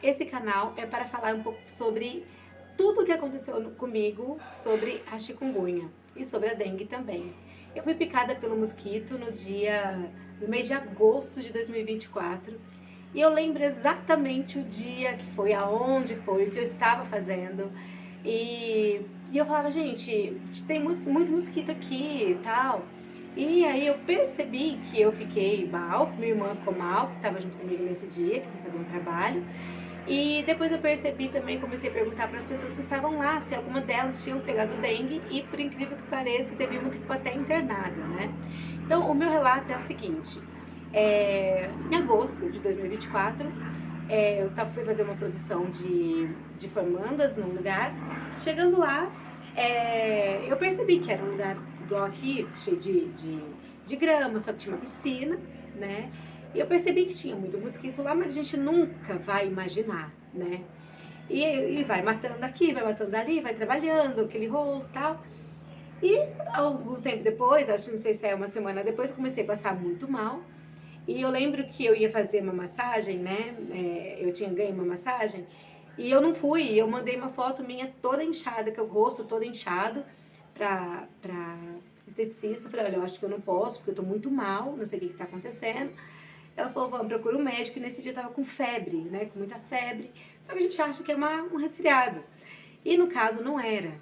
Esse canal é para falar um pouco sobre tudo o que aconteceu comigo sobre a chikungunya e sobre a dengue também. Eu fui picada pelo mosquito no mês de agosto de 2024 e eu lembro exatamente o dia que foi, aonde foi, o que eu estava fazendo e eu falava, gente, tem muito mosquito aqui e tal. E aí eu percebi que eu fiquei mal, minha irmã ficou mal, que estava junto comigo nesse dia, que foi fazer um trabalho. E depois eu percebi também, comecei a perguntar para as pessoas que estavam lá se alguma delas tinham pegado dengue e, por incrível que pareça, teve uma que ficou até internada, né? Então, o meu relato é o seguinte: em agosto de 2024, fui fazer uma produção de formandas num lugar. Chegando lá, eu percebi que era um lugar igual aqui, cheio de grama, só que tinha uma piscina, né? E eu percebi que tinha muito mosquito lá, mas a gente nunca vai imaginar, né? E vai matando aqui, vai matando ali, vai trabalhando, aquele rolo e tal. E alguns tempo depois, acho que não sei se é uma semana depois, eu comecei a passar muito mal. E eu lembro que eu ia fazer uma massagem, né? Eu tinha ganho uma massagem. E eu não fui, eu mandei uma foto minha toda inchada, que o rosto todo inchado, pra esteticista. Falei, olha, eu acho que eu não posso, porque eu tô muito mal, não sei o que tá acontecendo. Ela falou, vamos, procura um médico. E nesse dia eu tava com febre, né? Com muita febre. Só que a gente acha que é um resfriado. E no caso não era.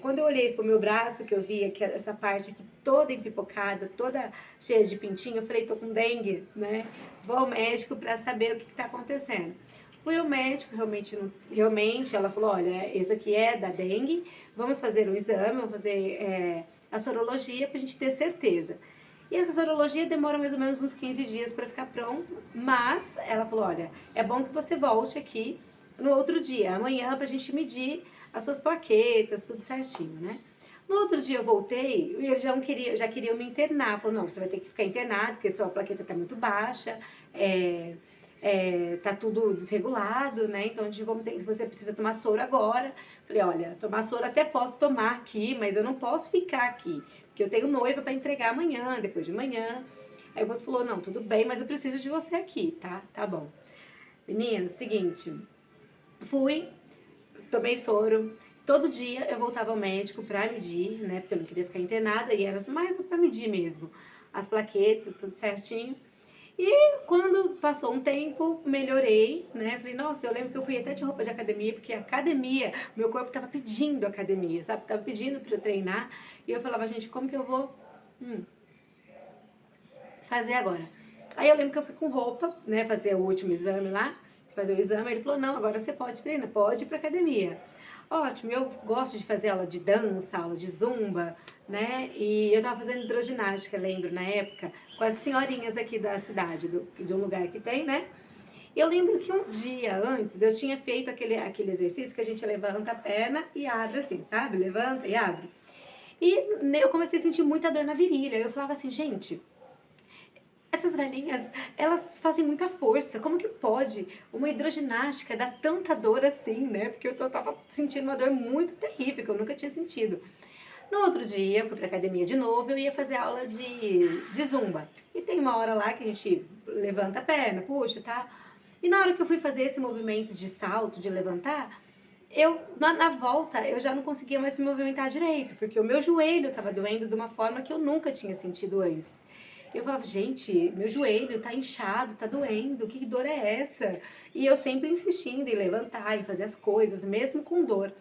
Quando eu olhei pro meu braço, que eu via que essa parte aqui toda empipocada, toda cheia de pintinho, eu falei, tô com dengue, né? Vou ao médico para saber o que tá acontecendo. Fui ao médico, realmente ela falou, olha, isso aqui é da dengue, vamos fazer um exame, vamos fazer a sorologia pra gente ter certeza. E essa sorologia demora mais ou menos uns 15 dias para ficar pronto, mas ela falou, olha, é bom que você volte aqui no outro dia, amanhã, pra gente medir as suas plaquetas, tudo certinho, né? No outro dia eu voltei e eles já queriam me internar. Falou, não, você vai ter que ficar internado, porque sua plaqueta tá muito baixa, tá tudo desregulado, né? Então você precisa tomar soro agora. Falei, olha, tomar soro até posso tomar aqui, mas eu não posso ficar aqui, porque eu tenho noiva para entregar amanhã, depois de manhã. Aí o moço falou, não, tudo bem, mas eu preciso de você aqui, tá? Tá bom. Meninas, seguinte, fui, tomei soro. Todo dia eu voltava ao médico pra medir, né? Porque eu não queria ficar internada e era mais pra medir mesmo. As plaquetas, tudo certinho. E quando passou um tempo, melhorei, né? Falei, nossa, eu lembro que eu fui até de roupa de academia, porque a academia, meu corpo tava pedindo academia, sabe? Tava pedindo pra eu treinar. E eu falava, gente, como que eu vou fazer agora? Aí eu lembro que eu fui com roupa, né? Fazer o último exame lá, fazer o exame. Ele falou, não, agora você pode treinar, pode ir pra academia. Ótimo, eu gosto de fazer aula de dança, aula de zumba, né? E eu tava fazendo hidroginástica, lembro, na época, com as senhorinhas aqui da cidade, de um lugar que tem, né? Eu lembro que um dia antes eu tinha feito aquele exercício que a gente levanta a perna e abre assim, sabe? Levanta e abre. E eu comecei a sentir muita dor na virilha. Eu falava assim, gente, essas velhinhas, elas fazem muita força. Como que pode uma hidroginástica dar tanta dor assim, né? Porque eu tava sentindo uma dor muito terrível, que eu nunca tinha sentido. No outro dia, eu fui pra academia de novo, eu ia fazer aula de zumba. E tem uma hora lá que a gente levanta a perna, puxa, tá? E na hora que eu fui fazer esse movimento de salto, de levantar, na volta, eu já não conseguia mais se movimentar direito, porque o meu joelho estava doendo de uma forma que eu nunca tinha sentido antes. Eu falava, gente, meu joelho tá inchado, tá doendo, que dor é essa? E eu sempre insistindo em levantar, em fazer as coisas, mesmo com dor.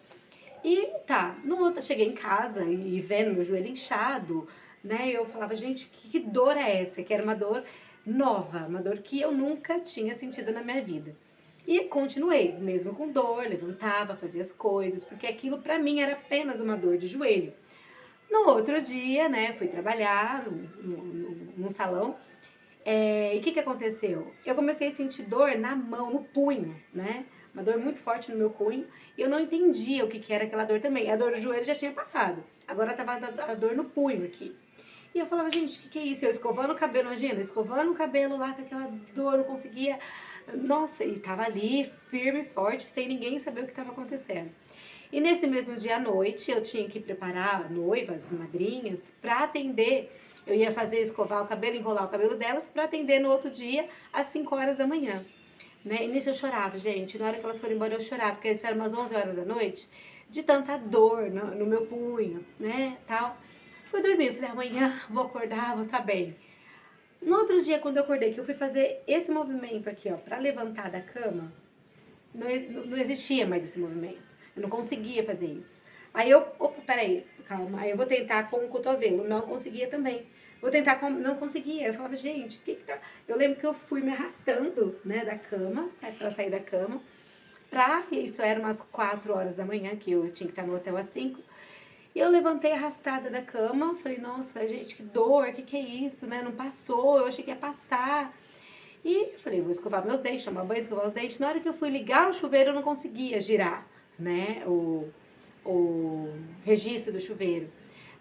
E tá, no outro, cheguei em casa e vendo meu joelho inchado, né? Eu falava, gente, que dor é essa? Que era uma dor nova, uma dor que eu nunca tinha sentido na minha vida. E continuei, mesmo com dor, levantava, fazia as coisas, porque aquilo pra mim era apenas uma dor de joelho. No outro dia, né, fui trabalhar num salão. E o que aconteceu? Eu comecei a sentir dor na mão, no punho, né? Uma dor muito forte no meu punho. E eu não entendia o que era aquela dor também. A dor do joelho já tinha passado. Agora tava a dor no punho aqui. E eu falava, gente, o que é isso? Eu escovando o cabelo, imagina, escovando o cabelo lá com aquela dor, não conseguia. Nossa, e tava ali, firme, forte, sem ninguém saber o que estava acontecendo. E nesse mesmo dia à noite, eu tinha que preparar noivas, madrinhas, para atender. Eu ia fazer escovar o cabelo, enrolar o cabelo delas para atender no outro dia às 5 horas da manhã. né? E nisso eu chorava, gente. Na hora que elas foram embora eu chorava, porque isso era umas 11 horas da noite, de tanta dor no meu punho, né, tal. Fui dormir, eu falei, amanhã vou acordar, vou estar bem. No outro dia, quando eu acordei, que eu fui fazer esse movimento aqui, ó, pra levantar da cama, não existia mais esse movimento. Eu não conseguia fazer isso. Aí eu, opa, peraí, calma, aí eu vou tentar com o cotovelo. Não conseguia também. Vou tentar com, não conseguia. Eu falava, gente, o que que tá... Eu lembro que eu fui me arrastando, né, da cama, pra sair da cama, isso era umas 4 horas da manhã, que eu tinha que estar no hotel às 5. E eu levantei arrastada da cama, falei, nossa, gente, que dor, que é isso, né? Não passou, eu achei que ia passar. E falei, vou escovar meus dentes, tomar banho, escovar os dentes. Na hora que eu fui ligar o chuveiro, eu não conseguia girar, né, o registro do chuveiro.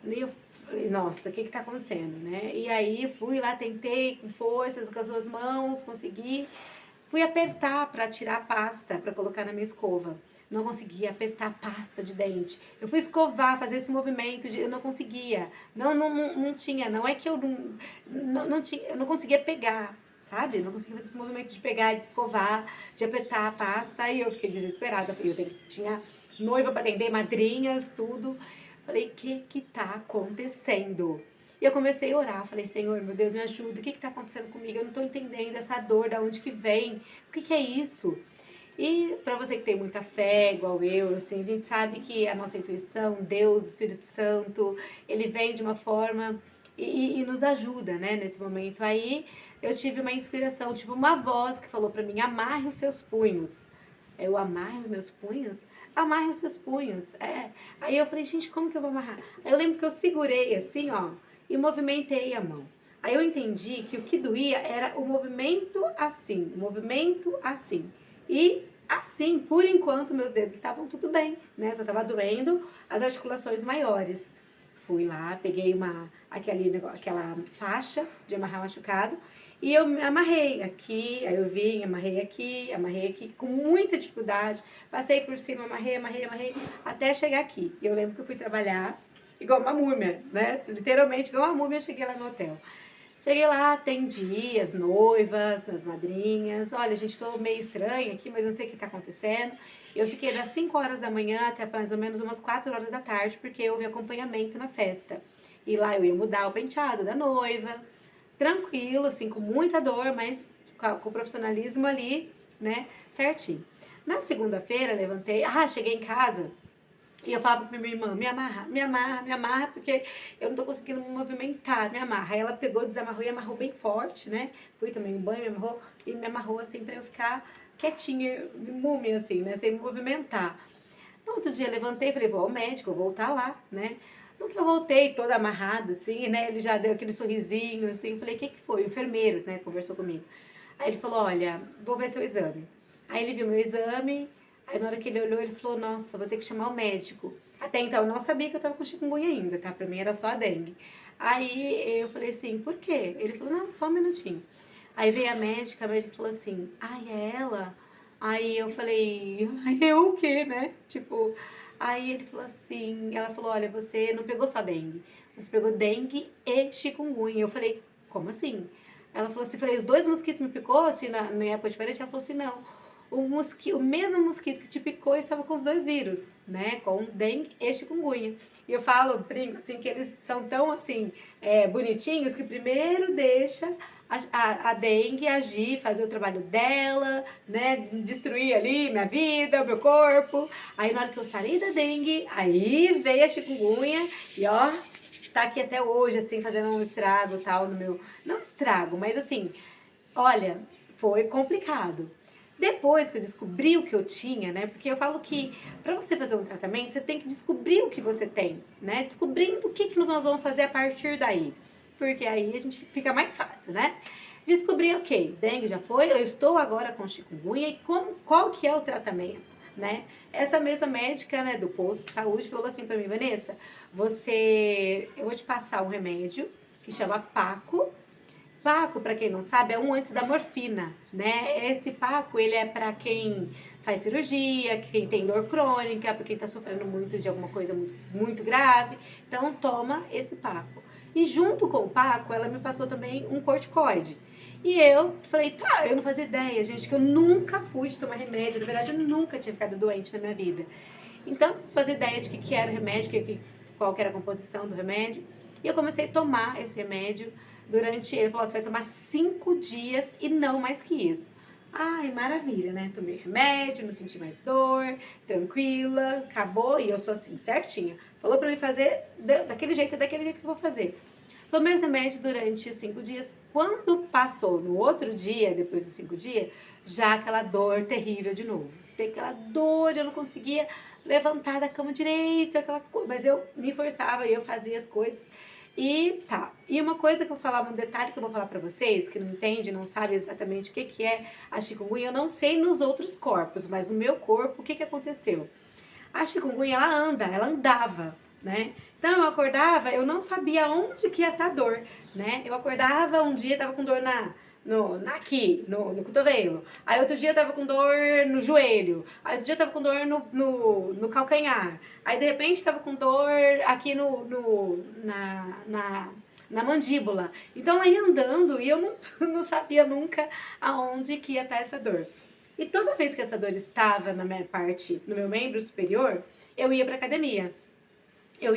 E eu falei, nossa, o que tá acontecendo, né? E aí fui lá, tentei com forças, com as duas mãos, consegui. Fui apertar para tirar a pasta, para colocar na minha escova. Não conseguia apertar a pasta de dente. Eu fui escovar, fazer esse movimento, eu não conseguia. Não tinha, não é que eu não tinha, eu não conseguia pegar, sabe? Não conseguia fazer esse movimento de pegar, de escovar, de apertar a pasta. Aí eu fiquei desesperada. Tinha noiva para atender, madrinhas, tudo. Falei, o que tá acontecendo? E eu comecei a orar, falei, Senhor, meu Deus, me ajuda, o que está acontecendo comigo? Eu não estou entendendo essa dor, da onde que vem, o que é isso? E para você que tem muita fé, igual eu, assim, a gente sabe que a nossa intuição, Deus, o Espírito Santo, ele vem de uma forma e nos ajuda, né, nesse momento. Aí eu tive uma inspiração, tipo uma voz que falou para mim, amarre os seus punhos. Eu amarre os meus punhos? Amarre os seus punhos, é. Aí eu falei, gente, como que eu vou amarrar? Aí eu lembro que eu segurei assim, ó, e movimentei a mão. Aí eu entendi que o que doía era o movimento assim, E assim, por enquanto, meus dedos estavam tudo bem, né? Só estava doendo as articulações maiores. Fui lá, peguei aquela faixa de amarrar machucado e eu me amarrei aqui, aí eu vim, amarrei aqui, com muita dificuldade. Passei por cima, amarrei, até chegar aqui. E eu lembro que eu fui trabalhar igual uma múmia, né? Literalmente igual uma múmia, eu cheguei lá no hotel. Cheguei lá, atendi as noivas, as madrinhas. Olha, gente, tô meio estranha aqui, mas não sei o que tá acontecendo. Eu fiquei das 5 horas da manhã até mais ou menos umas 4 horas da tarde, porque houve acompanhamento na festa. E lá eu ia mudar o penteado da noiva, tranquilo, assim, com muita dor, mas com o profissionalismo ali, né, certinho. Na segunda-feira, levantei, cheguei em casa, e eu falava pra minha irmã, me amarra, porque eu não tô conseguindo me movimentar, me amarra. Aí ela pegou, desamarrou e amarrou bem forte, né? Fui também um banho, me amarrou assim pra eu ficar quietinha, múmia assim, né? Sem me movimentar. No outro dia levantei e falei, vou ao médico, vou voltar lá, né? No que eu voltei toda amarrada, assim, né? Ele já deu aquele sorrisinho, assim. Falei, o que foi? O enfermeiro, né? Conversou comigo. Aí ele falou, olha, vou ver seu exame. Aí ele viu meu exame. Aí na hora que ele olhou, ele falou, nossa, vou ter que chamar o médico. Até então eu não sabia que eu tava com chikungunya ainda, tá? Pra mim era só a dengue. Aí eu falei assim, por quê? Ele falou, não, só um minutinho. Aí veio a médica falou assim, ai, é ela? Aí eu falei, eu o quê, né? Tipo, aí ele falou assim, ela falou, olha, você não pegou só dengue, você pegou dengue e chikungunya. Eu falei, como assim? Ela falou assim, falei, os dois mosquitos me picou, assim, na época diferente? Ela falou assim, não, o mesmo mosquito que te picou estava com os dois vírus, né? Com dengue e chikungunya. E eu falo, brinco, assim, que eles são tão, assim, bonitinhos que primeiro deixa a dengue agir, fazer o trabalho dela, né? Destruir ali minha vida, o meu corpo. Aí na hora que eu saí da dengue, aí veio a chikungunya e ó, tá aqui até hoje, assim, fazendo um estrago tal no meu... Não estrago, mas assim, olha, foi complicado. Depois que eu descobri o que eu tinha, né? Porque eu falo que para você fazer um tratamento, você tem que descobrir o que você tem, né? Descobrindo o que nós vamos fazer a partir daí. Porque aí a gente fica mais fácil, né? Descobri, ok, dengue já foi, eu estou agora com chikungunya e qual que é o tratamento, né? Essa mesma médica, né, do posto de saúde falou assim para mim, Vanessa, eu vou te passar um remédio que chama Paco. Paco, para quem não sabe, é um antes da morfina, né? Esse Paco, ele é para quem faz cirurgia, quem tem dor crônica, para quem está sofrendo muito de alguma coisa muito grave. Então, toma esse Paco. E junto com o Paco, ela me passou também um corticoide. E eu falei, tá, eu não fazia ideia, gente, que eu nunca fui de tomar remédio. Na verdade, eu nunca tinha ficado doente na minha vida. Então, fazia ideia de que era o remédio, qual que era a composição do remédio. E eu comecei a tomar esse remédio durante, ele falou, você vai tomar 5 dias e não mais que isso. Ai, maravilha, né? Tomei remédio, não senti mais dor, tranquila, acabou. E eu sou assim, certinha. Falou pra mim fazer daquele jeito, é daquele jeito que eu vou fazer. Tomei os remédios durante 5 dias. Quando passou no outro dia, depois dos 5 dias, já aquela dor terrível de novo. Tem aquela dor, eu não conseguia levantar da cama direito, mas eu me forçava e eu fazia as coisas. E tá. E uma coisa que eu vou falar, um detalhe que eu vou falar pra vocês, que não entende, não sabe exatamente o que é a chikungunya, eu não sei nos outros corpos, mas no meu corpo, o que aconteceu? A chikungunya, ela anda, ela andava, né? Então eu acordava, eu não sabia onde que ia estar a dor, né? Eu acordava, um dia tava com dor aqui, no cotovelo. Aí outro dia tava com dor no joelho. Aí outro dia tava com dor no calcanhar. Aí de repente tava com dor aqui na mandíbula. Então ela ia andando e eu não sabia nunca aonde que ia estar essa dor. E toda vez que essa dor estava na minha parte, no meu membro superior, eu ia pra academia. Eu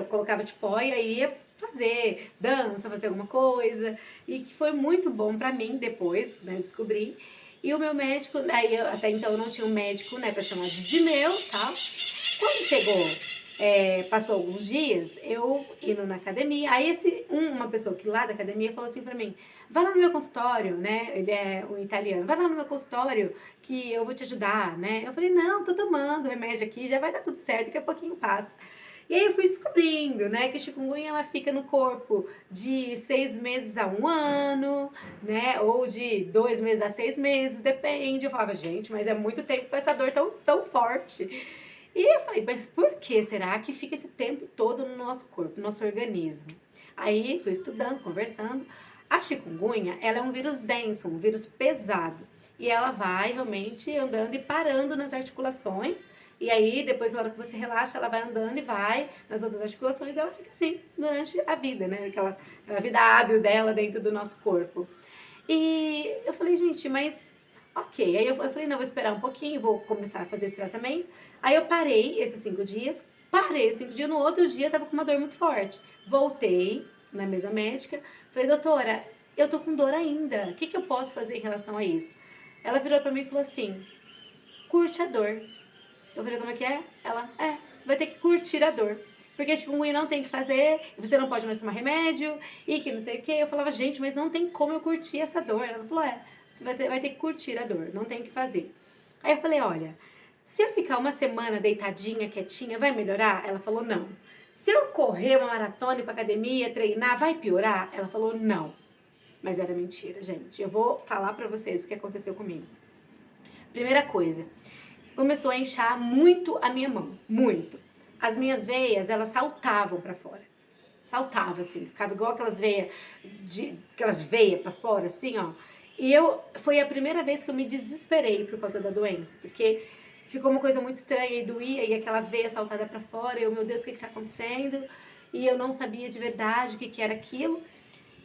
colocava de pó e aí ia fazer dança, fazer alguma coisa. E que foi muito bom pra mim depois, né, descobri. E o meu médico, até então eu não tinha um médico, né, pra chamar de meu, tal. Quando chegou, passou alguns dias, eu indo na academia, aí uma pessoa que lá da academia falou assim pra mim, vai lá no meu consultório, né, ele é um italiano, vai lá no meu consultório que eu vou te ajudar, né. Eu falei, não, tô tomando remédio aqui, já vai dar tudo certo, daqui a pouquinho passa. E aí eu fui descobrindo, né, que a chikungunya ela fica no corpo de 6 meses a 1 ano, né, ou de 2 meses a 6 meses, depende. Eu falava, gente, mas é muito tempo pra essa dor tão forte. E eu falei, mas por que será que fica esse tempo todo no nosso corpo, no nosso organismo? Aí fui estudando, conversando. A chikungunya, ela é um vírus denso, um vírus pesado. E ela vai realmente andando e parando nas articulações. E aí, depois, na hora que você relaxa, ela vai andando e vai nas outras articulações e ela fica assim durante a vida, né? A vida hábil dela dentro do nosso corpo. E eu falei, gente, mas ok. Aí eu falei, não, vou esperar um pouquinho, vou começar a fazer esse tratamento. Aí eu parei esses 5 dias, no outro dia eu tava com uma dor muito forte. Voltei na mesa médica, falei, doutora, eu tô com dor ainda, o que eu posso fazer em relação a isso? Ela virou pra mim e falou assim, curte a dor. Eu falei, como é que é? Ela, você vai ter que curtir a dor. Porque chikungunya não tem que fazer, você não pode mais tomar remédio, e que não sei o que. Eu falava, gente, mas não tem como eu curtir essa dor. Ela falou, vai ter que curtir a dor, não tem que fazer. Aí eu falei, olha, se eu ficar uma semana deitadinha, quietinha, vai melhorar? Ela falou, não. Se eu correr uma maratona, ir pra academia, treinar, vai piorar? Ela falou, não. Mas era mentira, gente. Eu vou falar pra vocês o que aconteceu comigo. Primeira coisa, começou a inchar muito a minha mão, muito. As minhas veias, elas saltavam pra fora. Saltava assim, ficava igual aquelas veias pra fora, assim, ó. E foi a primeira vez que eu me desesperei por causa da doença, porque ficou uma coisa muito estranha e doía, e aquela veia saltada pra fora, e eu, meu Deus, o que tá acontecendo? E eu não sabia de verdade o que era aquilo.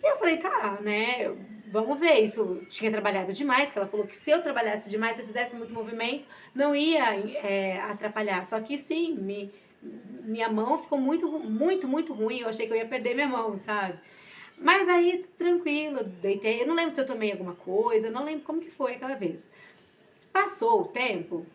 E eu falei, tá, né, vamos ver, isso tinha trabalhado demais, que ela falou que se eu trabalhasse demais, se eu fizesse muito movimento, não ia atrapalhar. Só que sim, minha mão ficou muito, muito, muito ruim, eu achei que eu ia perder minha mão, sabe? Mas aí, tranquilo, deitei, eu não lembro se eu tomei alguma coisa, eu não lembro como que foi aquela vez. Passou o tempo,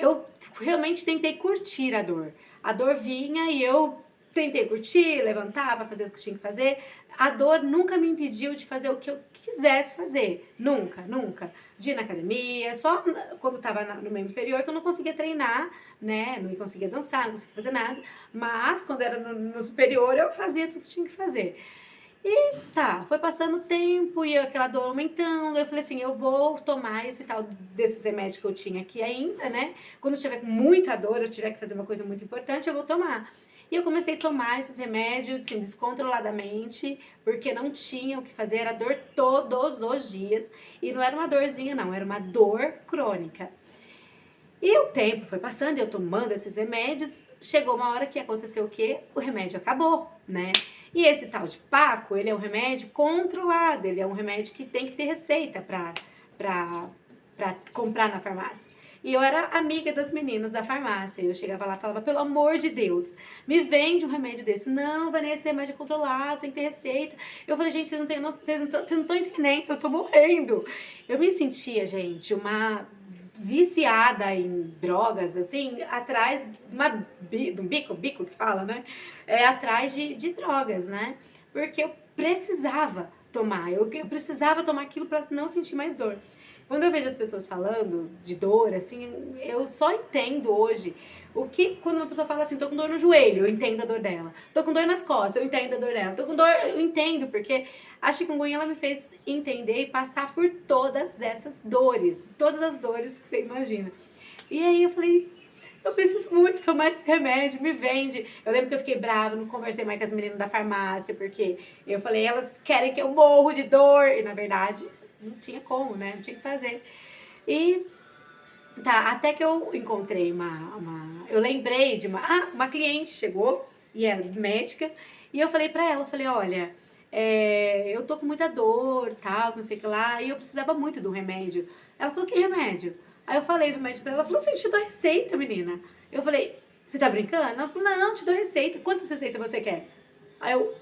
eu realmente tentei curtir a dor. A dor vinha e eu tentei curtir, levantava, fazer o que eu tinha que fazer. A dor nunca me impediu de fazer o que eu quisesse fazer. Nunca, nunca. De ir na academia, só quando estava no membro inferior que eu não conseguia treinar, né? Não conseguia dançar, não conseguia fazer nada. Mas quando era no superior, eu fazia tudo que tinha que fazer. E tá, foi passando o tempo e aquela dor aumentando. Eu falei assim, eu vou tomar esse tal desses remédios que eu tinha aqui ainda, né? Quando eu tiver com muita dor, eu tiver que fazer uma coisa muito importante, eu vou tomar. E eu comecei a tomar esses remédios, assim, descontroladamente, porque não tinha o que fazer, era dor todos os dias. E não era uma dorzinha, não, era uma dor crônica. E o tempo foi passando, eu tomando esses remédios, chegou uma hora que aconteceu o quê? O remédio acabou, né? E esse tal de Paco, ele é um remédio controlado, ele é um remédio que tem que ter receita pra comprar na farmácia. E eu era amiga das meninas da farmácia. Eu chegava lá e falava, pelo amor de Deus, me vende um remédio desse. Não, Vanessa, esse remédio é controlado, tem que ter receita. Eu falei, gente, vocês não estão entendendo, eu tô morrendo. Eu me sentia, gente, uma viciada em drogas, assim, atrás de um bico que fala, né? Atrás de drogas, né? Porque eu precisava tomar, eu precisava tomar aquilo para não sentir mais dor. Quando eu vejo as pessoas falando de dor, assim, eu só entendo hoje quando uma pessoa fala assim, tô com dor no joelho, eu entendo a dor dela. Tô com dor nas costas, eu entendo a dor dela. Tô com dor, eu entendo, porque a chikungunya, ela me fez entender e passar por todas essas dores, todas as dores que você imagina. E aí eu falei, eu preciso muito tomar esse remédio, me vende. Eu lembro que eu fiquei brava, não conversei mais com as meninas da farmácia, porque eu falei, elas querem que eu morro de dor. E na verdade, não tinha como, né? Não tinha o que fazer. E tá, até que eu encontrei eu lembrei de uma cliente chegou, e era médica, e eu falei pra ela, eu falei, olha, eu tô com muita dor, tal, não sei o que lá, e eu precisava muito de um remédio. Ela falou, que remédio? Aí eu falei do remédio pra ela, ela falou, assim, te dou receita, menina. Eu falei, você tá brincando? Ela falou, não, te dou receita, quantas receitas você quer? Aí eu,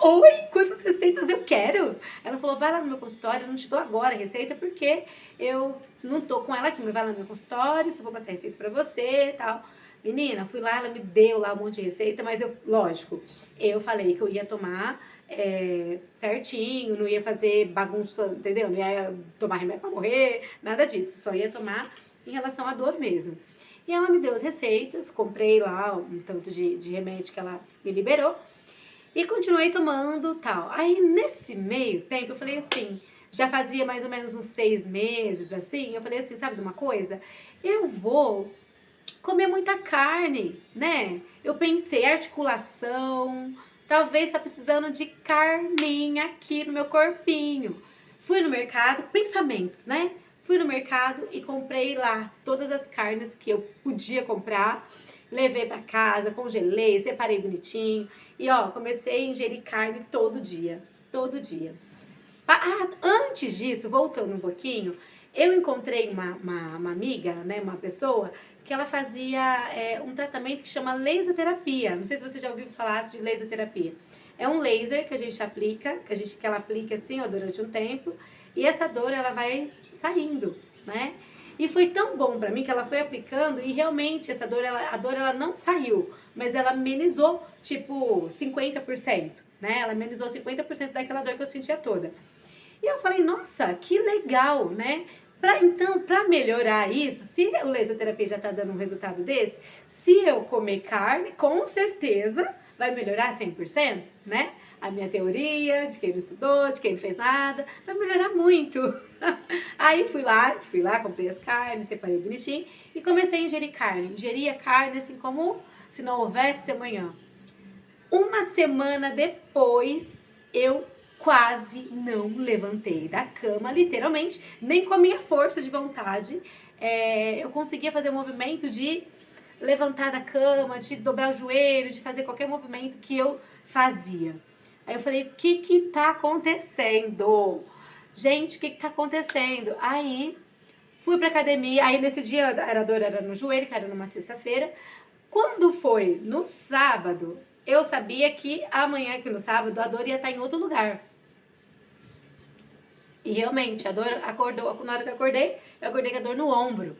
oi, quantas receitas eu quero? Ela falou, vai lá no meu consultório, eu não te dou agora a receita, porque eu não tô com ela aqui, mas vai lá no meu consultório, que eu vou passar a receita pra você e tal. Menina, fui lá, ela me deu lá um monte de receita, mas lógico, eu falei que eu ia tomar certinho, não ia fazer bagunça, entendeu? Não ia tomar remédio pra morrer, nada disso, só ia tomar em relação à dor mesmo. E ela me deu as receitas, comprei lá um tanto de remédio que ela me liberou, e continuei tomando tal. Aí, nesse meio tempo, eu falei assim, já fazia mais ou menos uns 6 meses, assim, eu falei assim, sabe de uma coisa? Eu vou comer muita carne, né? Eu pensei, articulação, talvez tá precisando de carninha aqui no meu corpinho. Fui no mercado, pensamentos, né? Fui no mercado e comprei lá todas as carnes que eu podia comprar. Levei pra casa, congelei, separei bonitinho. E ó, comecei a ingerir carne todo dia. Todo dia. Antes disso, voltando um pouquinho, eu encontrei uma amiga, né, uma pessoa, que ela fazia um tratamento que chama laser terapia. Não sei se você já ouviu falar de laser terapia. É um laser que a gente aplica, que ela aplica assim, ó, durante um tempo, e essa dor, ela vai saindo, né? E foi tão bom pra mim que ela foi aplicando e realmente a dor ela não saiu, mas ela amenizou, tipo, 50%, né? Ela amenizou 50% daquela dor que eu sentia toda. E eu falei, nossa, que legal, né? Então, para melhorar isso, se o laser terapia já tá dando um resultado desse, se eu comer carne, com certeza vai melhorar 100%, né? A minha teoria, de quem não estudou, de quem não fez nada, vai melhorar muito. Aí fui lá, comprei as carnes, separei bonitinho e comecei a ingerir carne. Ingeria carne assim como se não houvesse amanhã. Uma semana depois, eu quase não levantei da cama, literalmente, nem com a minha força de vontade. Eu conseguia fazer o movimento de levantar da cama, de dobrar o joelho, de fazer qualquer movimento que eu fazia. Aí eu falei, o que tá acontecendo? Gente, o que tá acontecendo? Aí fui pra academia, aí nesse dia a dor era no joelho, que era numa sexta-feira. Quando foi no sábado, eu sabia que amanhã, que no sábado, a dor ia estar em outro lugar. E realmente, a dor acordou, na hora que eu acordei com a dor no ombro.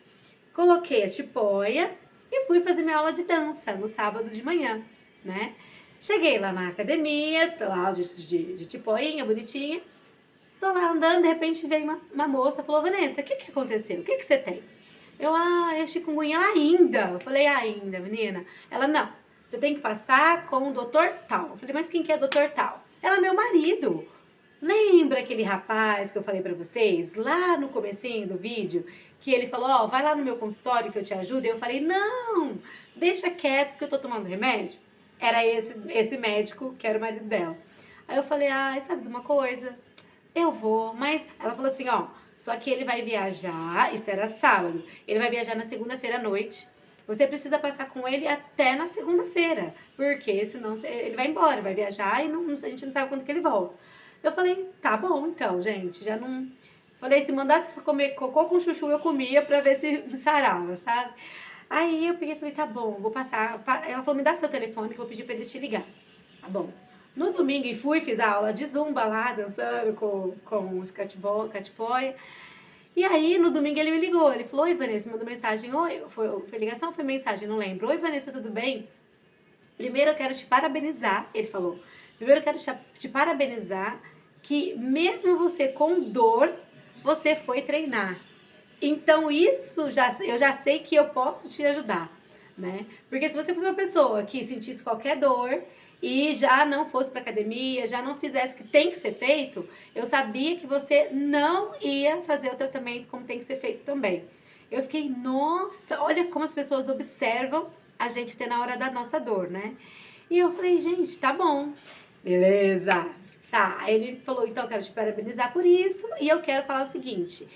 Coloquei a tipóia e fui fazer minha aula de dança no sábado de manhã, né? Cheguei lá na academia, tô lá de tipóinha, bonitinha. Tô lá andando, de repente veio uma moça, falou, Vanessa, o que aconteceu? O que você tem? Eu chikungunya ainda. Eu falei, ainda, menina? Ela, não, você tem que passar com o doutor tal. Eu falei, mas quem que é doutor tal? Ela, meu marido. Lembra aquele rapaz que eu falei pra vocês, lá no comecinho do vídeo, que ele falou, ó, vai lá no meu consultório que eu te ajudo? E eu falei, não, deixa quieto que eu tô tomando remédio. Era esse médico que era o marido dela. Aí eu falei, sabe de uma coisa? Eu vou, mas... Ela falou assim, ó, só que ele vai viajar, isso era sábado, ele vai viajar na segunda-feira à noite, você precisa passar com ele até na segunda-feira, porque senão ele vai embora, vai viajar e a gente não sabe quando que ele volta. Eu falei, tá bom então, gente, já não... Falei, se mandasse comer cocô com chuchu, eu comia pra ver se me sarava, sabe? Aí eu peguei e falei, tá bom, vou passar. Ela falou, me dá seu telefone que eu vou pedir pra ele te ligar. Tá bom. No domingo, e fui, fiz a aula de zumba lá, dançando com os catipoia. E aí, no domingo, ele me ligou. Ele falou, oi, Vanessa, mandou mensagem. Oi, foi ligação ou foi mensagem? Não lembro. Oi, Vanessa, tudo bem? Primeiro, eu quero te parabenizar. Ele falou, primeiro, eu quero te parabenizar que mesmo você com dor, você foi treinar. Então, eu já sei que eu posso te ajudar, né? Porque se você fosse uma pessoa que sentisse qualquer dor e já não fosse para academia, já não fizesse o que tem que ser feito, eu sabia que você não ia fazer o tratamento como tem que ser feito também. Eu fiquei, nossa, olha como as pessoas observam a gente ter na hora da nossa dor, né? E eu falei, gente, tá bom, beleza. Tá, aí ele falou, então eu quero te parabenizar por isso e eu quero falar o seguinte,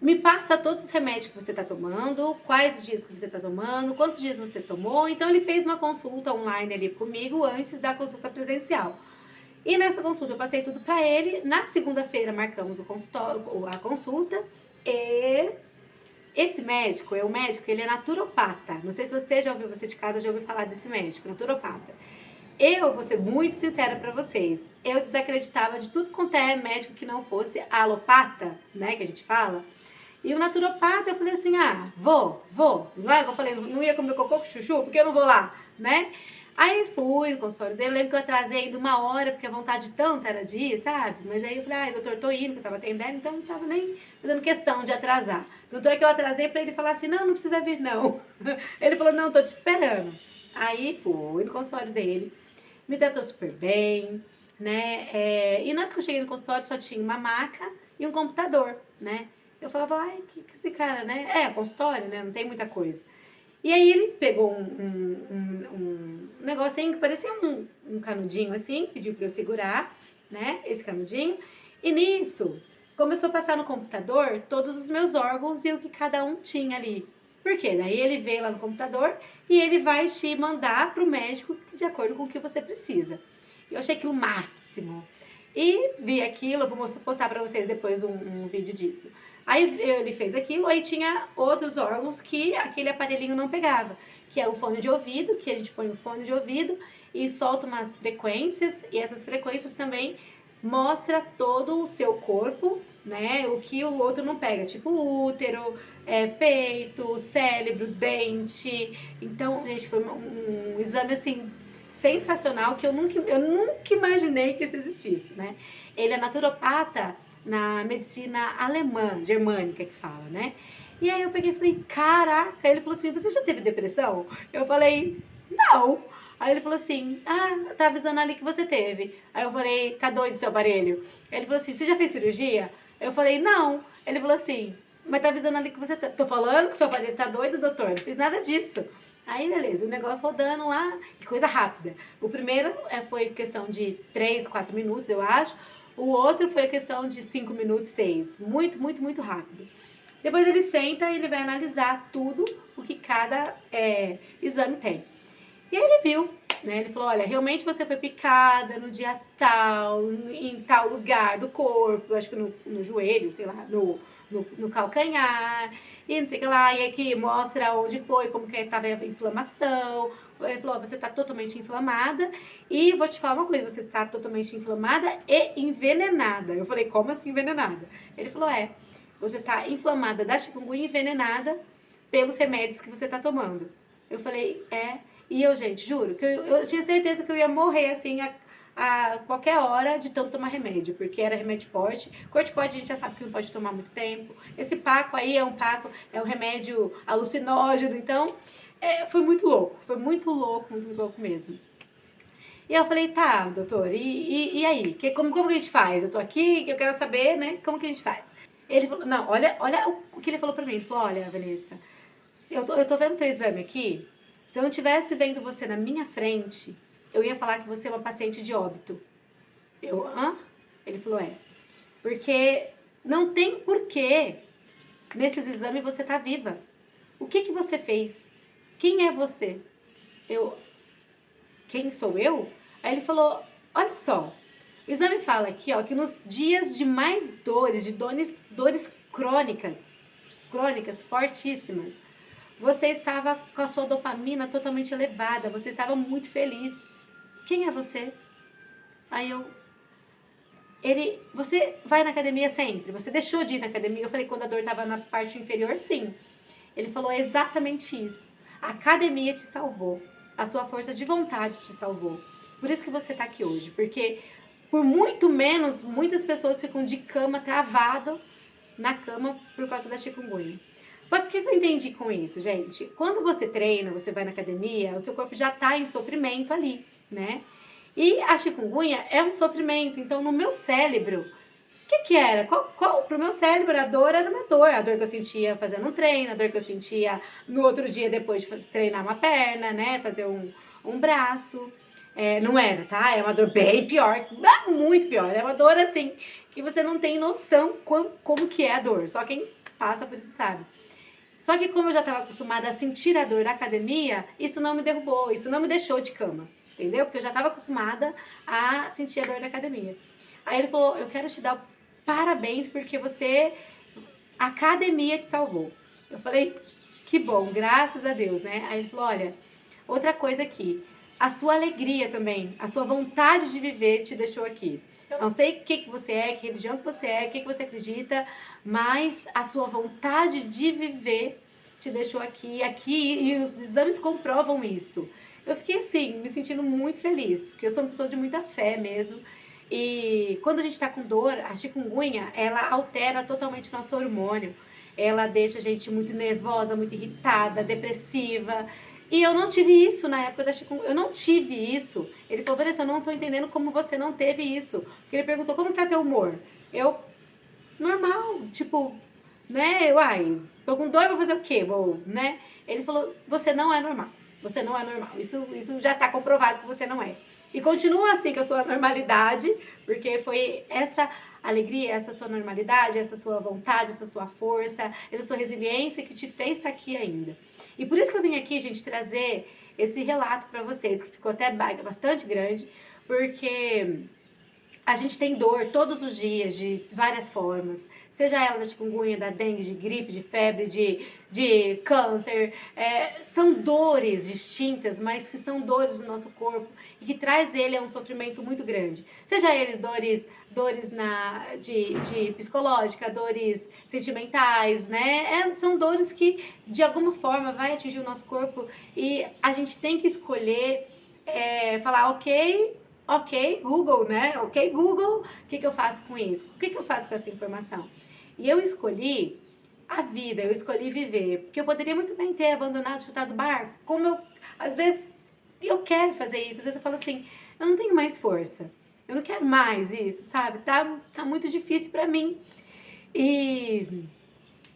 me passa todos os remédios que você está tomando, quais os dias que você está tomando, quantos dias você tomou. Então ele fez uma consulta online ali comigo antes da consulta presencial. E nessa consulta eu passei tudo para ele. Na segunda-feira marcamos a consulta e esse médico, ele é naturopata. Não sei se você de casa já ouviu falar desse médico, naturopata. Eu vou ser muito sincera para vocês, eu desacreditava de tudo quanto é médico que não fosse alopata, né, que a gente fala. E o naturopata, eu falei assim, vou. Eu falei, não ia comer cocô com chuchu, porque eu não vou lá, né? Aí fui no consultório dele, lembro que eu atrasei ainda 1 hora, porque a vontade tanta era de ir, sabe? Mas aí eu falei, doutor, tô indo, que eu tava atendendo, então não tava nem fazendo questão de atrasar. Tanto é que eu atrasei pra ele falar assim, não precisa vir não. Ele falou, não, tô te esperando. Aí fui no consultório dele, me tratou super bem, né? E na hora que eu cheguei no consultório só tinha uma maca e um computador, né? Eu falava, ai, que esse cara, né? Consultório, né? Não tem muita coisa. E aí ele pegou um negocinho que parecia um canudinho assim, pediu para eu segurar, né? Esse canudinho. E nisso, começou a passar no computador todos os meus órgãos e o que cada um tinha ali. Por quê? Daí ele veio lá no computador e ele vai te mandar para o médico de acordo com o que você precisa. Eu achei aquilo o máximo. E vi aquilo, eu vou postar para vocês depois um vídeo disso. Aí ele fez aquilo, aí tinha outros órgãos que aquele aparelhinho não pegava, que é o fone de ouvido, que a gente põe o fone de ouvido e solta umas frequências, e essas frequências também mostra todo o seu corpo, né, o que o outro não pega, tipo útero, peito, cérebro, dente. Então, gente, foi um exame assim sensacional que eu nunca imaginei que isso existisse, né? Ele é naturopata na medicina alemã, germânica que fala, né? E aí eu peguei e falei, caraca, ele falou assim, você já teve depressão? Eu falei, não. Aí ele falou assim, tá avisando ali que você teve. Aí eu falei, tá doido seu aparelho? Ele falou assim, você já fez cirurgia? Eu falei, não. Ele falou assim, mas tá avisando ali que você tá... Tô falando que seu aparelho tá doido, doutor? Não fiz nada disso. Aí, beleza, o negócio rodando lá, que coisa rápida. O primeiro foi questão de 3, 4 minutos, eu acho. O outro foi questão de 5 minutos, 6. Muito, muito, muito rápido. Depois ele senta e ele vai analisar tudo o que cada exame tem. E aí ele viu, né? Ele falou, olha, realmente você foi picada no dia tal, em tal lugar do corpo, acho que no joelho, sei lá, no calcanhar, e não sei o que lá, e aqui mostra onde foi, como que estava a inflamação. Ele falou, você está totalmente inflamada, e vou te falar uma coisa, você está totalmente inflamada e envenenada. Eu falei, como assim envenenada? Ele falou, você está inflamada da chikungunya, envenenada pelos remédios que você está tomando. Eu falei, e eu, gente, juro, que eu tinha certeza que eu ia morrer, assim, a qualquer hora de tanto tomar remédio, porque era remédio forte. Corticoide a gente já sabe que não pode tomar muito tempo. Esse Paco aí é um remédio alucinógeno, então foi muito louco, muito louco mesmo. E eu falei, tá, doutor, e aí? Como que a gente faz? Eu tô aqui, eu quero saber, né, como que a gente faz? Ele falou, não, olha o que ele falou pra mim. Ele falou, olha, Vanessa, eu tô vendo teu exame aqui, se eu não tivesse vendo você na minha frente, eu ia falar que você é uma paciente de óbito. Eu, Ele falou, porque não tem porquê nesses exames você tá viva. O que você fez? Quem é você? Eu, quem sou eu? Aí ele falou, olha só, o exame fala aqui, ó, que nos dias de mais dores, de dores crônicas, fortíssimas, você estava com a sua dopamina totalmente elevada, você estava muito feliz. Quem é você? Aí você vai na academia sempre? Você deixou de ir na academia? Eu falei, quando a dor estava na parte inferior, sim. Ele falou exatamente isso. A academia te salvou. A sua força de vontade te salvou. Por isso que você está aqui hoje. Porque por muito menos, muitas pessoas ficam de cama travado na cama por causa da chikungunya. Só que o que eu entendi com isso, gente? Quando você treina, você vai na academia, o seu corpo já está em sofrimento ali, né? E a chikungunya é um sofrimento. Então, no meu cérebro, o que era? Pro meu cérebro, a dor era uma dor. A dor que eu sentia fazendo um treino, a dor que eu sentia no outro dia depois de treinar uma perna, né? Fazer um braço. Não era, tá? É uma dor bem pior, muito pior. É uma dor, assim, que você não tem noção como que é a dor. Só quem passa por isso sabe. Só que como eu já estava acostumada a sentir a dor da academia, isso não me derrubou, isso não me deixou de cama. Entendeu? Porque eu já estava acostumada a sentir a dor da academia. Aí ele falou, eu quero te dar parabéns porque a academia te salvou. Eu falei, que bom, graças a Deus, né? Aí ele falou, olha, outra coisa aqui, a sua alegria também, a sua vontade de viver te deixou aqui. Eu não sei o que você é, que religião que você é, o que você acredita, mas a sua vontade de viver te deixou aqui, e os exames comprovam isso. Eu fiquei assim, me sentindo muito feliz, porque eu sou uma pessoa de muita fé mesmo. E quando a gente tá com dor, a chikungunya, ela altera totalmente nosso hormônio. Ela deixa a gente muito nervosa, muito irritada, depressiva. E eu não tive isso na época da chikungunya. Eu não tive isso. Ele falou, Vanessa, eu não tô entendendo como você não teve isso. Porque ele perguntou, como tá teu humor? Eu, normal, tipo, né? Uai, tô com dor, vou fazer o quê? Vou, né? Ele falou, você não é normal. Você não é normal. Isso já está comprovado que você não é. E continua assim com a sua normalidade, porque foi essa alegria, essa sua normalidade, essa sua vontade, essa sua força, essa sua resiliência que te fez estar aqui ainda. E por isso que eu vim aqui, gente, trazer esse relato para vocês, que ficou até bastante grande, porque a gente tem dor todos os dias, de várias formas. Seja ela da chikungunya, da dengue, de gripe, de febre, de câncer. São dores distintas, mas que são dores do nosso corpo e que traz ele a um sofrimento muito grande. Seja eles dores de psicológica, dores sentimentais, né? São dores que, de alguma forma, vai atingir o nosso corpo e a gente tem que escolher falar, ok, Google, né? Ok, Google, o que eu faço com isso? O que eu faço com essa informação? E eu escolhi a vida, eu escolhi viver, porque eu poderia muito bem ter abandonado, chutado o barco, às vezes, eu quero fazer isso, às vezes eu falo assim, eu não tenho mais força, eu não quero mais isso, sabe? Tá muito difícil pra mim. E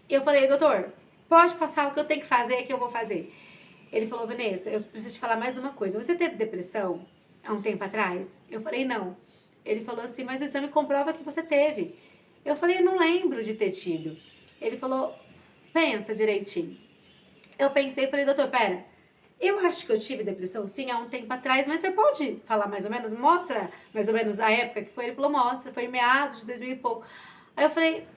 eu falei, doutor, pode passar o que eu tenho que fazer, que eu vou fazer. Ele falou, Vanessa, eu preciso te falar mais uma coisa, você teve depressão há um tempo atrás? Eu falei, não. Ele falou assim, mas o exame comprova que você teve. Eu falei, eu não lembro de ter tido. Ele falou, pensa direitinho. Eu pensei e falei, doutor, pera, eu acho que eu tive depressão sim há um tempo atrás, mas você pode falar mais ou menos, mostra mais ou menos a época que foi? Ele falou, mostra, foi em meados de 2000 e pouco. Aí eu falei,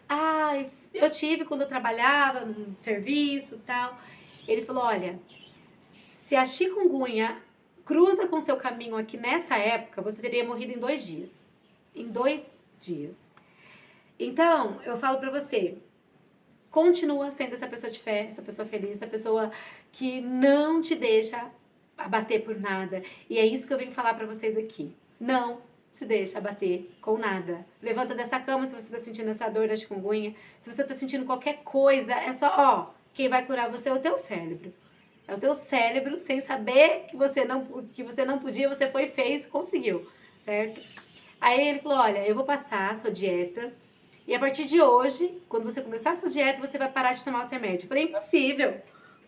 eu tive quando eu trabalhava no serviço e tal. Ele falou, olha, se a chikungunya cruza com seu caminho aqui nessa época, você teria morrido em 2 dias. Em 2 dias. Então, eu falo pra você, continua sendo essa pessoa de fé, essa pessoa feliz, essa pessoa que não te deixa abater por nada. E é isso que eu venho falar pra vocês aqui. Não se deixa abater com nada. Levanta dessa cama se você tá sentindo essa dor da chikungunya. Se você tá sentindo qualquer coisa, é só, quem vai curar você é o teu cérebro. É o teu cérebro, sem saber que você não podia, você foi e fez, conseguiu, certo? Aí ele falou, olha, eu vou passar a sua dieta e a partir de hoje, quando você começar a sua dieta, você vai parar de tomar o remédio. Eu falei, impossível.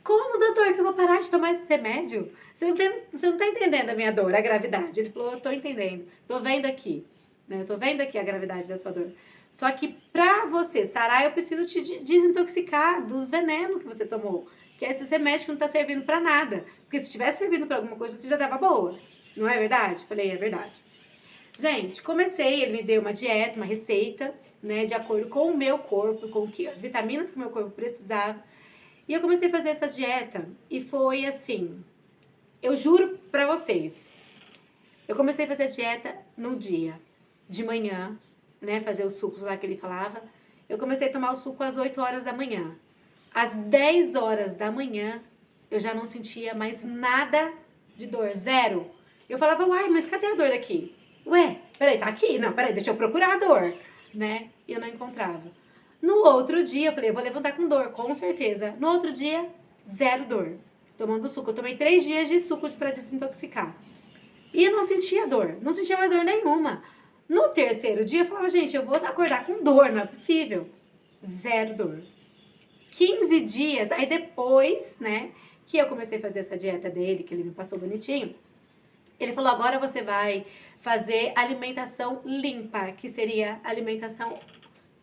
Como, doutor, que eu vou parar de tomar esse remédio? Você não tá entendendo a minha dor, a gravidade. Ele falou, eu tô entendendo, tô vendo aqui, né? Eu tô vendo aqui a gravidade da sua dor. Só que pra você sarar, eu preciso te desintoxicar dos venenos que você tomou. Porque se você mexe que não tá servindo pra nada. Porque se tivesse servindo pra alguma coisa, você já tava boa. Não é verdade? Falei, é verdade. Gente, comecei, ele me deu uma dieta, uma receita, né, de acordo com o meu corpo, com as vitaminas que o meu corpo precisava. E eu comecei a fazer essa dieta e foi assim, eu juro pra vocês, eu comecei a fazer a dieta no dia, de manhã, né, fazer os sucos lá que ele falava. Eu comecei a tomar o suco às 8 horas da manhã. Às 10 horas da manhã, eu já não sentia mais nada de dor, zero. Eu falava, uai, mas cadê a dor daqui? Ué, peraí, tá aqui? Não, peraí, deixa eu procurar a dor, né? E eu não encontrava. No outro dia, eu falei, eu vou levantar com dor, com certeza. No outro dia, zero dor, tomando suco. Eu tomei 3 dias de suco para desintoxicar. E eu não sentia dor, não sentia mais dor nenhuma. No terceiro dia, eu falava, gente, eu vou acordar com dor, não é possível. Zero dor. 15 dias, aí depois, né, que eu comecei a fazer essa dieta dele, que ele me passou bonitinho, ele falou, agora você vai fazer alimentação limpa, que seria alimentação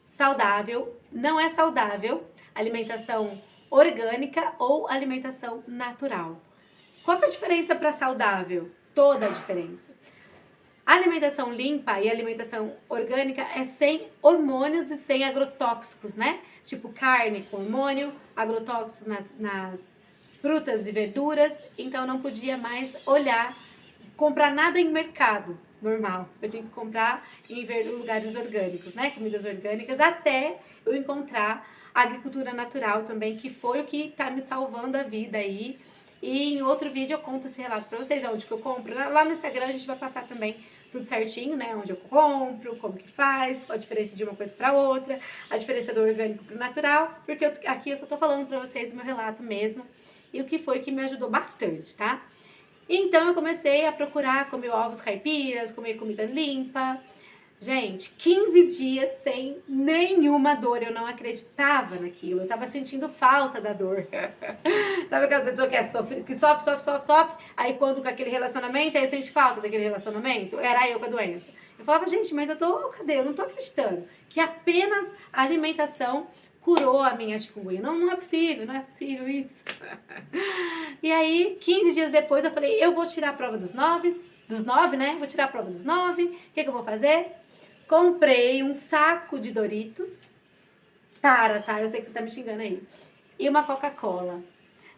saudável, não é saudável, alimentação orgânica ou alimentação natural. Qual que é a diferença para saudável? Toda a diferença. A alimentação limpa e a alimentação orgânica é sem hormônios e sem agrotóxicos, né? Tipo carne com hormônio, agrotóxicos nas frutas e verduras. Então não podia mais comprar nada em mercado normal. Eu tinha que comprar em lugares orgânicos, né? Comidas orgânicas, até eu encontrar a agricultura natural também, que foi o que tá me salvando a vida aí. E em outro vídeo eu conto esse relato pra vocês, onde que eu compro. Lá no Instagram a gente vai passar também tudo certinho, né? Onde eu compro, como que faz, a diferença de uma coisa para outra, a diferença do orgânico pro natural, porque aqui eu só tô falando para vocês o meu relato mesmo e o que foi que me ajudou bastante, tá? Então eu comecei a procurar comer ovos caipiras, comer comida limpa. Gente, 15 dias sem nenhuma dor, eu não acreditava naquilo, eu tava sentindo falta da dor. Sabe aquela pessoa que sofre, aí quando com aquele relacionamento, aí sente falta daquele relacionamento? Era eu com a doença. Eu falava, gente, mas cadê? Eu não tô acreditando que apenas a alimentação curou a minha chikungunya. Não é possível, não é possível isso. E aí, 15 dias depois, eu falei, eu vou tirar a prova dos 9, né? Vou tirar a prova dos 9, o que eu vou fazer? Comprei um saco de Doritos. Tá? Eu sei que você tá me xingando aí. E uma Coca-Cola.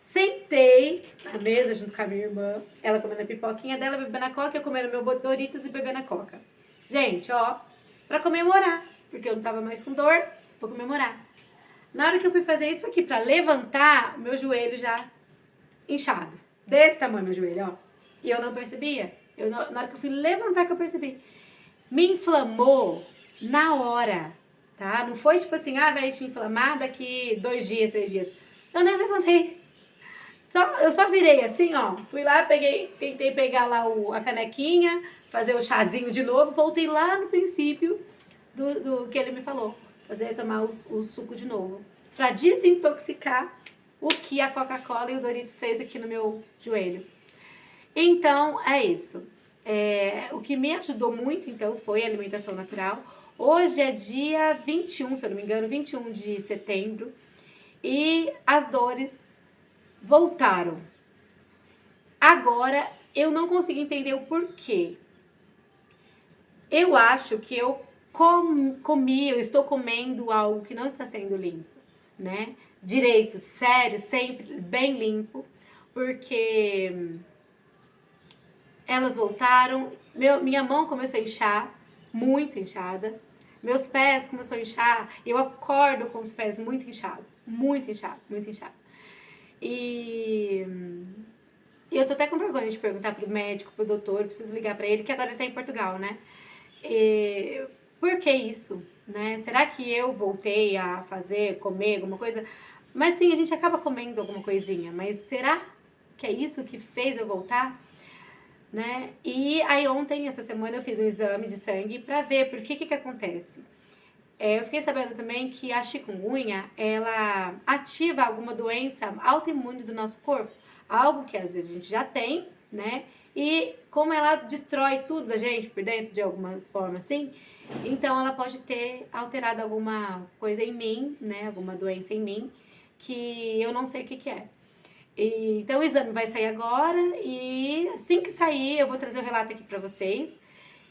Sentei na mesa junto com a minha irmã. Ela comendo a pipoquinha dela, bebendo a Coca. Eu comendo meu Doritos e bebendo a Coca. Gente, ó, pra comemorar. Porque eu não tava mais com dor, vou comemorar. Na hora que eu fui fazer isso aqui, pra levantar, meu joelho já inchado. Desse tamanho meu joelho, ó. E eu não percebia. Na hora que eu fui levantar que eu percebi. Me inflamou na hora, tá? Não foi tipo assim, vai te inflamar daqui 2 dias, 3 dias. Eu nem levantei. Eu só virei assim, ó. Fui lá, tentei pegar lá a canequinha, fazer o chazinho de novo. Voltei lá no princípio do que ele me falou. Poder tomar o suco de novo. Pra desintoxicar o que a Coca-Cola e o Doritos fez aqui no meu joelho. Então, é isso. O que me ajudou muito, então, foi a alimentação natural. Hoje é dia 21, se eu não me engano, 21 de setembro. E as dores voltaram. Agora, eu não consigo entender o porquê. Eu acho que eu eu estou comendo algo que não está sendo limpo, né? Direito, sério, sempre bem limpo. Porque elas voltaram, minha mão começou a inchar, muito inchada. Meus pés começaram a inchar, eu acordo com os pés muito inchados, muito inchado, muito inchado. E eu tô até com vergonha de perguntar pro médico, pro doutor, preciso ligar pra ele, que agora ele tá em Portugal, né? Por que isso, né? Será que eu voltei a comer alguma coisa? Mas sim, a gente acaba comendo alguma coisinha, mas será que é isso que fez eu voltar? Né? E aí ontem, essa semana, eu fiz um exame de sangue pra ver por que acontece. Eu fiquei sabendo também que a chikungunya, ela ativa alguma doença autoimune do nosso corpo, algo que às vezes a gente já tem, né? E como ela destrói tudo da gente por dentro de algumas formas assim, então ela pode ter alterado alguma coisa em mim, né? Alguma doença em mim, que eu não sei o que é. Então o exame vai sair agora e assim que sair eu vou trazer o relato aqui para vocês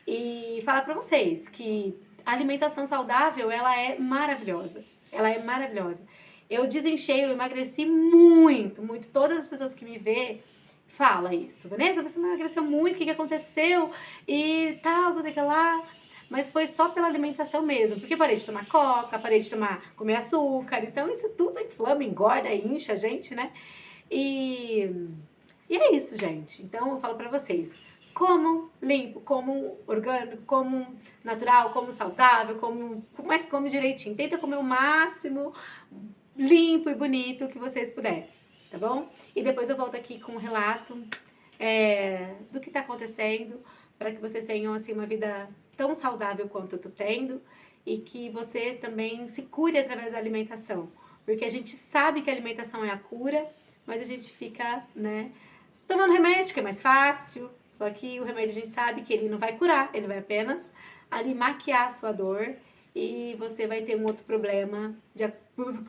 e falar para vocês que a alimentação saudável, ela é maravilhosa. Ela é maravilhosa. Eu desinchei, eu emagreci muito, muito. Todas as pessoas que me vê falam isso. Vanessa, você emagreceu muito, o que aconteceu? E tal, não sei o que lá. Mas foi só pela alimentação mesmo. Porque parei de tomar coca, parei de comer açúcar. Então isso tudo inflama, engorda, incha a gente, né? E é isso, gente. Então eu falo pra vocês. Comam limpo, comam orgânico, comam natural, comam saudável, mas come direitinho. Tenta comer o máximo limpo e bonito que vocês puderem, tá bom? E depois eu volto aqui com um relato do que tá acontecendo, para que vocês tenham assim uma vida tão saudável quanto eu tô tendo e que você também se cure através da alimentação. Porque a gente sabe que a alimentação é a cura, mas a gente fica, né, tomando remédio, que é mais fácil. Só que o remédio a gente sabe que ele não vai curar, ele vai apenas ali maquiar a sua dor e você vai ter um outro problema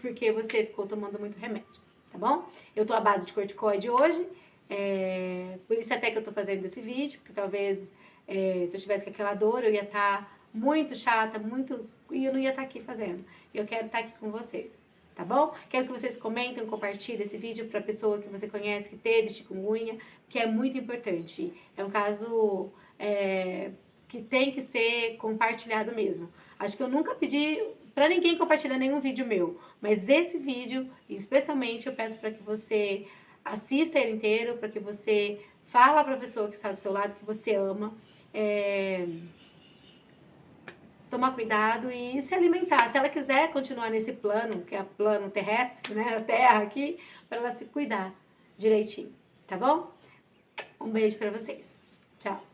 porque você ficou tomando muito remédio, tá bom? Eu tô à base de corticoide hoje, por isso até que eu tô fazendo esse vídeo, porque talvez se eu tivesse com aquela dor eu ia estar muito chata, e eu não ia estar aqui fazendo. Eu quero estar aqui com vocês. Tá bom? Quero que vocês comentem, compartilhem esse vídeo para a pessoa que você conhece que teve chikungunya, que é muito importante. É um caso que tem que ser compartilhado mesmo. Acho que eu nunca pedi para ninguém compartilhar nenhum vídeo meu, mas esse vídeo, especialmente, eu peço para que você assista ele inteiro, para que você fale para a pessoa que está do seu lado, que você ama. Tomar cuidado e se alimentar. Se ela quiser continuar nesse plano, que é o plano terrestre, né, a Terra aqui, para ela se cuidar direitinho, tá bom? Um beijo para vocês. Tchau.